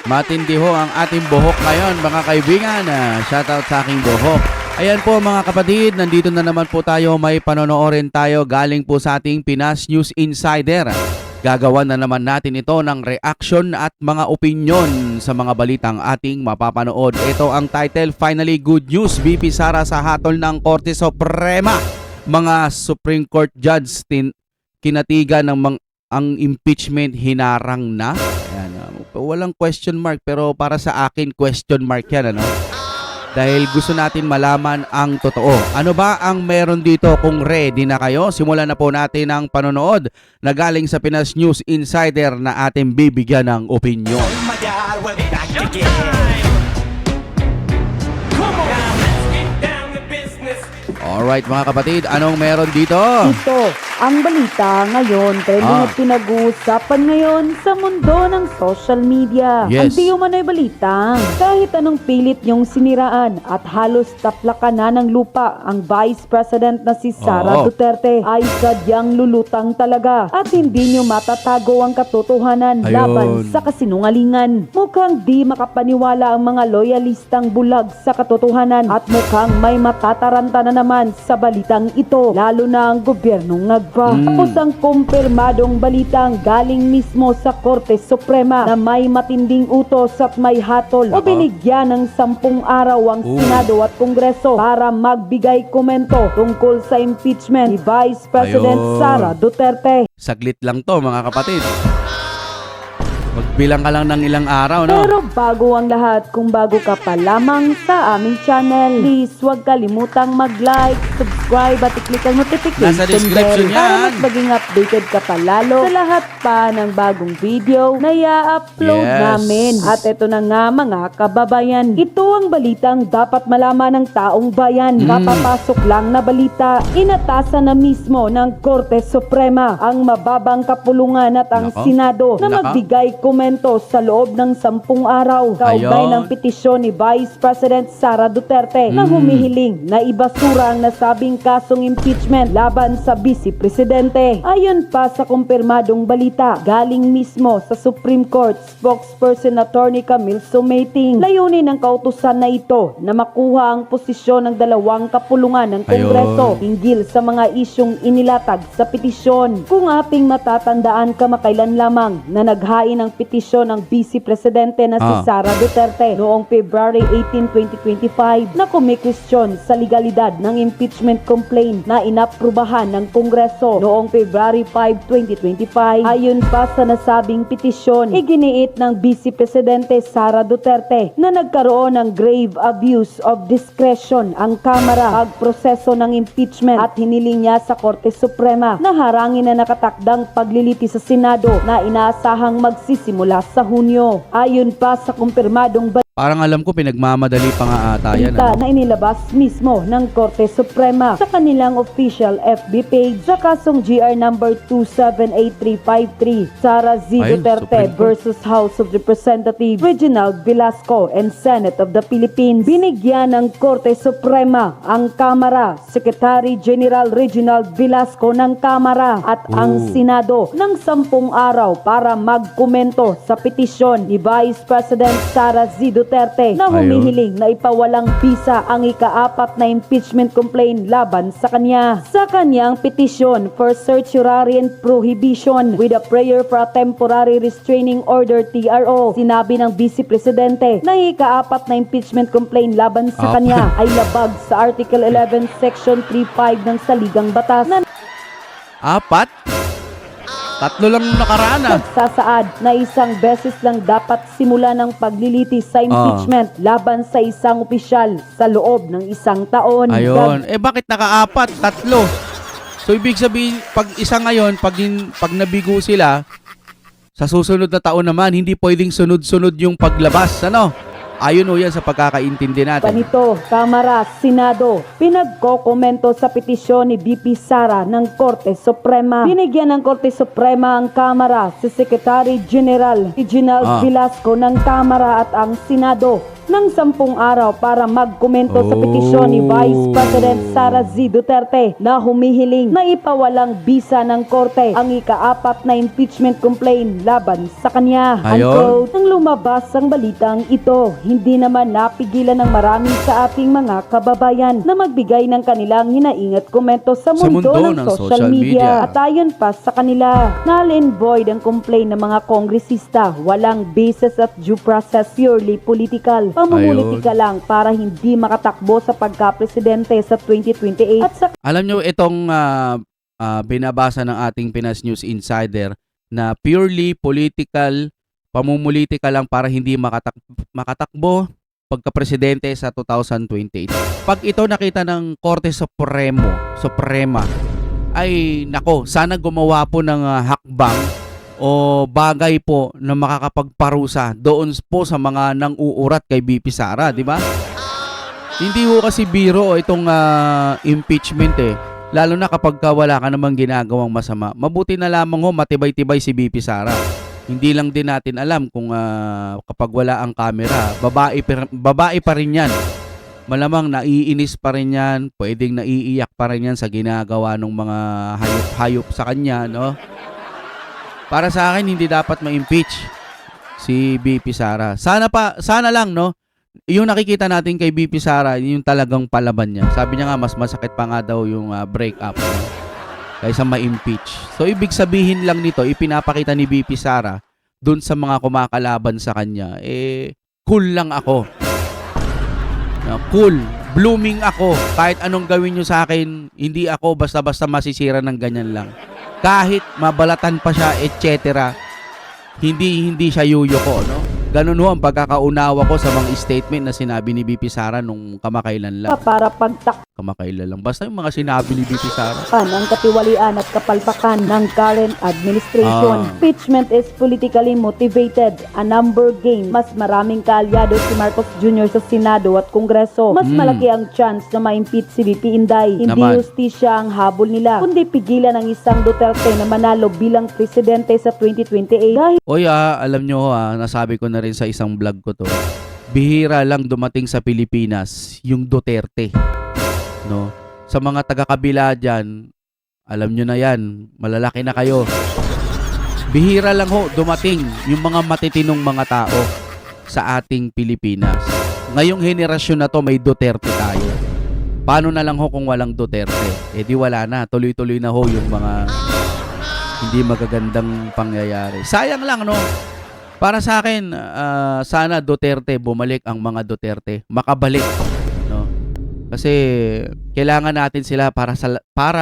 Matindi ho ang ating buhok ngayon mga kaibigan. Shoutout sa aking buhok. Ayan po mga kapatid, nandito na naman po tayo, may panonoorin tayo galing po sa ating Pinas News Insider. Gagawa na naman natin ito ng reaction at mga opinyon sa mga balitang ating mapapanood. Ito ang title, Finally Good News, BP Sara sa hatol ng Korte Suprema. Mga Supreme Court Judge kinatigan ng ang impeachment hinarang na. Ayan, walang question mark pero para sa akin question mark yan, ano? Dahil gusto natin malaman ang totoo. Ano ba ang meron dito? Kung ready na kayo, simulan na po natin ang panonood na galing sa Pinas News Insider na ating bibigyan ng opinyon. Oh my God, we're back again. Come on, now let's get down to business. Alright mga kapatid, anong meron dito? Ito, ang balita ngayon, trending at pinag-uusapan ngayon sa mundo ng social media. Yes. Ang di umano'y balitang, kahit anong pilit niyong siniraan at halos taplakan na ng lupa ang Vice President na si Sara Duterte ay sadyang lulutang talaga at hindi niyo matatago ang katotohanan laban sa kasinungalingan. Mukhang di makapaniwala ang mga loyalistang bulag sa katotohanan at mukhang may matataranta na naman sa balitang ito, lalo na ang gobyernong Tapos ang kumpirmadong balitang galing mismo sa Korte Suprema na may matinding utos at may hatol o binigyan ng 10 araw ang Senado at Kongreso para magbigay komento tungkol sa impeachment ni Vice President Sara Duterte. Saglit lang to mga kapatid. Magbilang ka lang ng ilang araw, no? Pero bago ang lahat, kung bago ka pa lamang sa aming channel, please huwag kalimutang mag-like, subscribe at i-click ang notification Nasa description bell para yan. mas maging updated ka pa lalo sa lahat pa ng bagong video na i-upload namin. At ito na nga mga kababayan, ito ang balitang dapat malaman ng taong bayan. Kapapasok lang na balita, inatasan na mismo ng Korte Suprema ang mababang kapulungan at ang Senado na magbigay komento sa loob ng 10 araw kaugnay ng petisyon ni Vice President Sara Duterte na humihiling na ibasura ang nasabing kasong impeachment laban sa Vice Presidente. Ayon pa sa kumpirmadong balita, galing mismo sa Supreme Court spokesperson Attorney Camille Sumeting, layunin ng kautusan na ito na makuha ang posisyon ng 2 kapulungan ng Kongreso hinggil sa mga isyong inilatag sa petisyon. Kung ating matatandaan kamakailan lamang na naghain ng petisyon ng Vice Presidente na si Sara Duterte noong February 18, 2025 na kumikwestiyon sa legalidad ng impeachment complaint na inaprubahan ng Kongreso noong February 5, 2025. Ayon pa sa nasabing petisyon, iginiit ng Vice Presidente Sara Duterte na nagkaroon ng grave abuse of discretion ang Kamara pagproseso ng impeachment at hiniling niya sa Korte Suprema na harangin na nakatakdang pagliliti sa Senado na inaasahang magsisimula sa Hunyo. Ayon pa sa kumpirmadong Parang alam ko pinagmamadali pa nga ata yan. na inilabas mismo ng Korte Suprema sa kanilang official FB page sa kasong GR number 278353 Sara Z. Duterte versus House of Representatives Reginald Velasco and Senate of the Philippines. Binigyan ng Korte Suprema ang Kamara, Secretary General Reginald Velasco ng Kamara at ang Senado ng 10 araw para magkomento sa petisyon ni Vice President Sara Z. Duterte na humihiling na ipawalang bisa ang ika-4 na impeachment complaint laban sa kanya. Sa kanyang petisyon for certiorari and prohibition with a prayer for a temporary restraining order TRO, sinabi ng Vice Presidente na ika-4 na impeachment complaint laban sa kanya ay labag sa Article 11 Section 3.5 ng Saligang Batas na 4? 3 lang nakaraan nagsasaad na 1 beses lang dapat simula ng paglilitis sa impeachment laban sa isang opisyal sa loob ng 1 taon. Ayun. Bakit naka-4? 3. So ibig sabihin, pag isa ngayon, pag nabigo sila, sa susunod na taon naman, hindi pwedeng sunod-sunod yung paglabas. Ano? Ayon o yan sa pagkakaintindi natin. Panito, Kamara, Senado, pinagkokomento sa petisyon ni BP Sara ng Korte Suprema. Binigyan ng Korte Suprema ang Kamara si Secretary General Reginald Velasco ng Kamara at ang Senado ng 10 araw para magkomento sa petisyon ni Vice President Sara Z. Duterte na humihiling na ipawalang bisa ng korte ang ika-4 na impeachment complaint laban sa kanya. Ayon. Unquote. Nang lumabas ang balitang ito, hindi naman napigilan ng marami sa ating mga kababayan na magbigay ng kanilang hinaingat komento sa mundo ng social media. At ayon pa sa kanila, null and void ang complaint ng mga kongresista, walang basis at due process, purely political. Pamumulitika lang para hindi makatakbo sa pagka-presidente sa 2028 at sa Alam nyo, itong binabasa ng ating Pinas News Insider na purely political, pamumulitika lang para hindi makatakbo pagka-presidente sa 2028. Pag ito nakita ng Korte Suprema, ay nako, sana gumawa po ng hakbang o bagay po na makakapagparusa doon po sa mga nang-uurat kay BP Sara, di ba? Hindi ho kasi biro itong impeachment eh. Lalo na kapag wala ka namang ginagawang masama. Mabuti na lamang ho matibay-tibay si BP Sara. Hindi lang din natin alam kung kapag wala ang camera, babae pa rin yan. Malamang naiinis pa rin yan, pwedeng naiiyak pa rin yan sa ginagawa ng mga hayop-hayop sa kanya, no? Para sa akin, hindi dapat ma-impeach si BP Sara. Sana lang, no? Yung nakikita natin kay BP Sara, yung talagang palaban niya. Sabi niya nga, mas masakit pa nga daw yung break-up, no? Kaysa ma-impeach. So, ibig sabihin lang nito, ipinapakita ni BP Sara dun sa mga kumakalaban sa kanya, cool lang ako. Cool. Blooming ako. Kahit anong gawin nyo sa akin, hindi ako basta-basta masisira ng ganyan lang. Kahit mabalatan pa siya, etc. Hindi siya yuyoko, no? Ganun ho ang pagkakaunawa ko sa mga statement na sinabi ni BP Sara nung kamakailan lang. para pagtakpan Kamakailan lang. Basta yung mga sinabi ni BP Sara. ang katiwalian at kapalpakan ng current administration. Impeachment is politically motivated, a number game. Mas maraming kaalyado si Marcos Jr. sa Senado at Kongreso. Mas malaki ang chance na ma-impeach si BP Inday. Hindi Naman. justisya ang habol nila, kundi pigilan ang isang Duterte na manalo bilang presidente sa 2028 dahil Oy, alam nyo nasabi ko na rin sa isang vlog ko to. Bihira lang dumating sa Pilipinas yung Duterte. No? Sa mga taga-kabila dyan, alam nyo na yan, malalaki na kayo. Bihira lang ho dumating yung mga matitinong mga tao sa ating Pilipinas. Ngayong henerasyon na to may Duterte tayo. Paano na lang ho kung walang Duterte? Eh di wala na, tuloy-tuloy na ho yung mga hindi magagandang pangyayari. Sayang lang, no? Para sa akin, sana Duterte, bumalik ang mga Duterte. Makabalik, no? Kasi kailangan natin sila para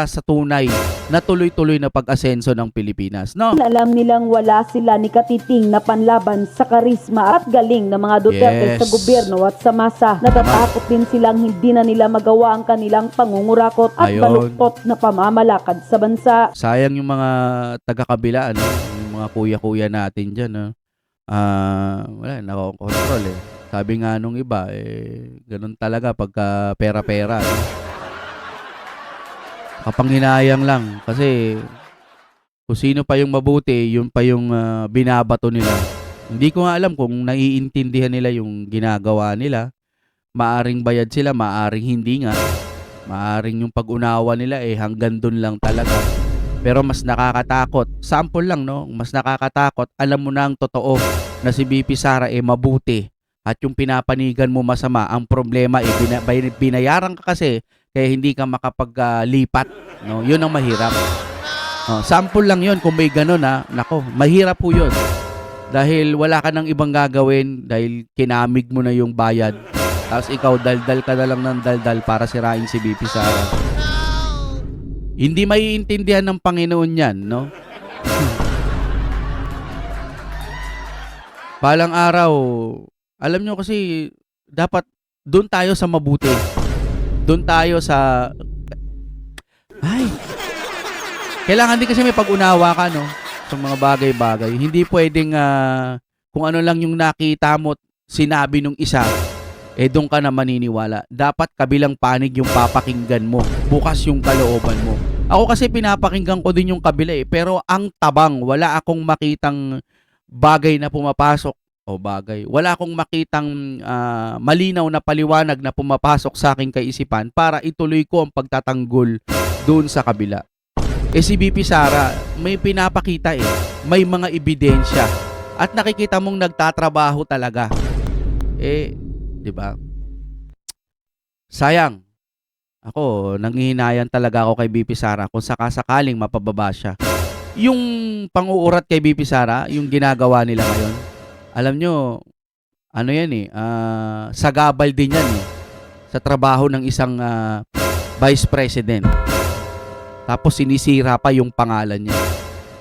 sa tunay na tuloy-tuloy na pag-asenso ng Pilipinas, no? alam nilang wala sila ni katiting na panlaban sa karisma at galing ng mga Duterte Yes. sa gobyerno at sa masa. Natatakot din silang hindi na nila magawa ang kanilang pangungurakot at Ayon. baluktot na pamamalakad sa bansa. Sayang yung mga taga-kabila, ano? Yung mga kuya-kuya natin dyan, no? Wala, nakokontrol eh. Sabi nga nung iba, ganun talaga pagka pera-pera, no? Kapanghinayang lang. Kasi kung sino pa yung mabuti, yun pa yung binabato nila. Hindi ko nga alam kung naiintindihan nila yung ginagawa nila. Maaring bayad sila, maaring hindi nga. Maaring yung pag-unawa nila hanggang dun lang talaga. Pero mas nakakatakot. Sample lang, no? Mas nakakatakot. Alam mo na ang totoo na si BP Sara mabuti. At yung pinapanigan mo masama, ang problema binayaran ka kasi kaya hindi ka makapaglipat, no? Yun ang mahirap. Sample lang yun kung may ganun, nako, mahirap po yun. Dahil wala ka nang ibang gagawin dahil kinamig mo na yung bayad. Tapos ikaw daldal ka na lang ng daldal para sirain si BP Sara. Hindi maiintindihan ng Panginoon yan, no? Balang araw, alam nyo kasi, dapat doon tayo sa mabuti. Doon tayo sa... Kailangan din kasi may pag-unawa ka, no? Sa mga bagay-bagay. Hindi pwedeng kung ano lang yung nakita mo, sinabi nung isa, doon ka na maniniwala. Dapat kabilang panig yung papakinggan mo. Bukas yung kalooban mo. Ako kasi pinapakinggan ko din yung kabila pero ang tabang, wala akong makitang bagay na pumapasok O bagay. Wala akong makitang malinaw na paliwanag na pumapasok sa aking kaisipan para ituloy ko ang pagtatanggol doon sa kabila. Si BP Sara, may pinapakita may mga ebidensya at nakikita mong nagtatrabaho talaga. 'Di ba? Sayang. Ako, nanghihinayan talaga ako kay BP Sara kung sakasakaling mapababa siya. Yung pang-uurat kay BP Sara, yung ginagawa nila ngayon, alam nyo, ano yan sagabal din yan sa trabaho ng isang vice president. Tapos sinisira pa yung pangalan niya.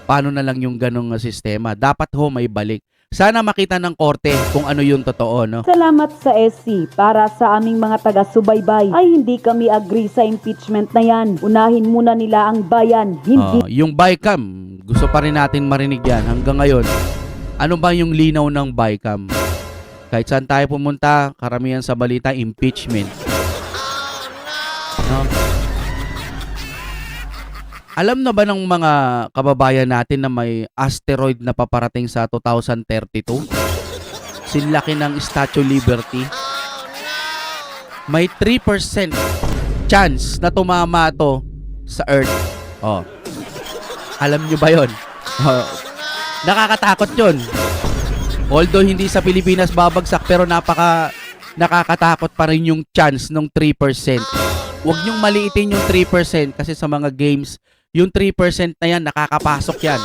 Paano na lang yung ganong sistema? Dapat may balik. Sana makita ng korte kung ano yung totoo, no? Salamat sa SC. Para sa aming mga taga-subaybay ay hindi kami agree sa impeachment na yan. Unahin muna nila ang bayan, hindi Yung bycam, gusto pa rin natin marinig yan hanggang ngayon. Ano ba yung linaw ng bycam? Kahit saan tayo pumunta, karamihan sa balita, impeachment. No? Alam na ba ng mga kababayan natin na may asteroid na paparating sa 2032? Sinlaki ng Statue Liberty. May 3% chance na tumama to sa Earth. Alam nyo ba yun? Nakakatakot yun. Although hindi sa Pilipinas babagsak, pero nakakatakot pa rin yung chance ng 3%. Huwag nyong maliitin yung 3% kasi sa mga games, yung 3% na yan, nakakapasok yan.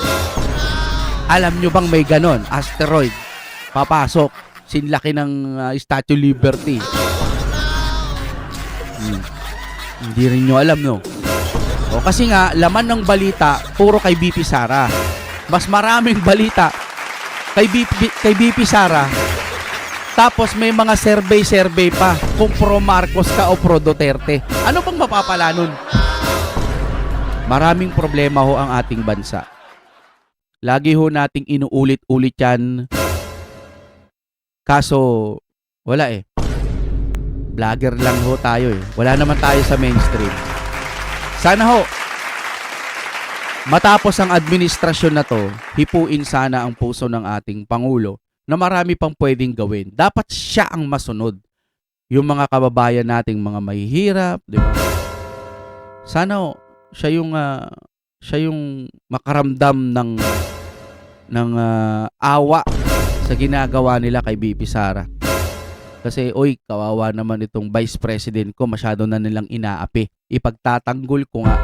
Alam nyo bang may ganon? Asteroid. Papasok. Sinlaki ng Statue Liberty. Hindi rin nyo alam, no? Kasi nga, laman ng balita, puro kay BP Sara. Mas maraming balita kay BP Sara. Tapos may mga survey pa kung pro Marcos ka o pro Duterte. Ano bang mapapala nun? Maraming problema ang ating bansa. Lagi nating inuulit-ulit yan. Kaso, wala Vlogger lang tayo Wala naman tayo sa mainstream. Sana matapos ang administrasyon na to, hipuin sana ang puso ng ating Pangulo na marami pang pwedeng gawin. Dapat siya ang masunod. Yung mga kababayan nating mga mahihirap, di ba? Sana siya yung makaramdam ng awa sa ginagawa nila kay BP Sara. Kasi, kawawa naman itong vice president ko, masyado na nilang inaapi. Ipagtatanggol ko nga.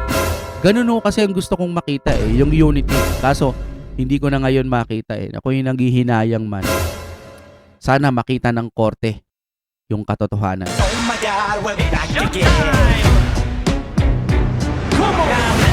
Ganun kasi ang gusto kong makita yung unity. Kaso, hindi ko na ngayon makita Ako yung nanghihinayang man. Sana makita ng korte yung katotohanan. Oh my God, we're back again. Come on.